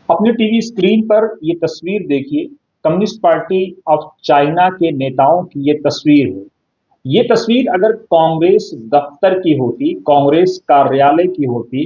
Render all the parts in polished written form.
अपने TV screen पर ये तस्वीर देखिए। कम्युनिस्ट पार्टी ऑफ चाइना के नेताओं की ये तस्वीर है। ये तस्वीर अगर कांग्रेस दफ्तर की होती, कांग्रेस कार्यालय की होती,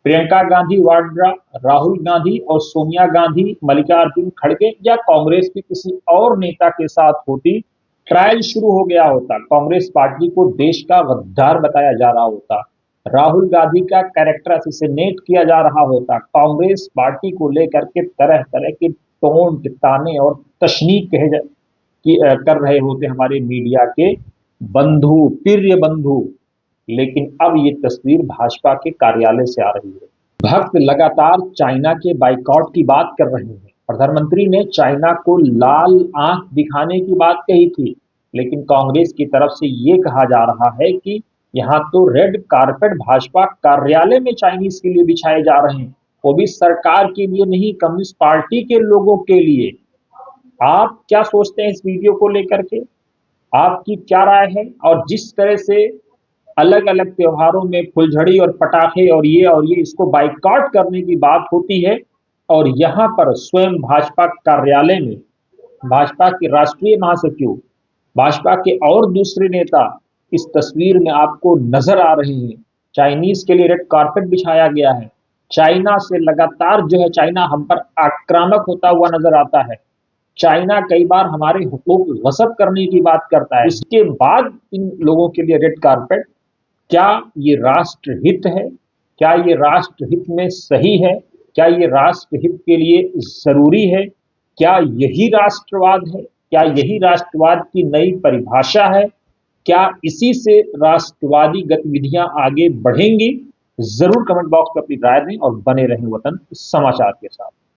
प्रियंका गांधी वाड्रा, राहुल गांधी और सोनिया गांधी, मल्लिकार्जुन खड़गे या कांग्रेस के किसी और नेता के साथ होती, ट्रायल शुरू हो गया होता, कांग्रेस पार्टी को देश का गद्दार बताया जा रहा होता, राहुल गांधी का कैरेक्टर असैसिनेट किया जा रहा होता, कांग्रेस पार्टी को लेकर के तरह तरह के टोंट, ताने और तशनीक कर रहे होते हमारे मीडिया के बंधु, प्रिय बंधु। लेकिन अब ये तस्वीर भाजपा के कार्यालय से आ रही है। भक्त लगातार चाइना के बाइकआउट की बात कर रहे हैं। प्रधानमंत्री ने चाइना को लाल आंख दिखाने की बात कही थी, लेकिन कांग्रेस की तरफ से ये कहा जा रहा है कि यहाँ तो रेड कारपेट भाजपा कार्यालय में चाइनीज के लिए बिछाए जा रहे हैं, वो भी सरकार के लिए नहीं, कम्युनिस्ट पार्टी के लोगों के लिए। आप क्या सोचते हैं इस वीडियो को लेकर के? आपकी क्या राय है? और जिस तरह से अलग अलग त्योहारों में फुलझड़ी और पटाखे और ये इसको बाइकआउट करने की बात होती है, और यहाँ पर स्वयं भाजपा कार्यालय में भाजपा के राष्ट्रीय महासचिव, भाजपा के और दूसरे नेता इस तस्वीर में आपको नजर आ रहे हैं। चाइनीज के लिए रेड कारपेट बिछाया गया है। चाइना से लगातार जो है, चाइना हम पर आक्रामक होता हुआ नजर आता है। चाइना कई बार हमारे हुकूक गसब करने की बात करता है, उसके बाद इन लोगों के लिए रेड कारपेट। क्या ये राष्ट्रहित है? क्या ये राष्ट्रहित में सही है? क्या ये राष्ट्रहित के लिए जरूरी है? क्या यही राष्ट्रवाद है? क्या यही राष्ट्रवाद की नई परिभाषा है? क्या इसी से राष्ट्रवादी गतिविधियां आगे बढ़ेंगी? जरूर कमेंट बॉक्स में अपनी राय दें और बने रहें वतन समाचार के साथ।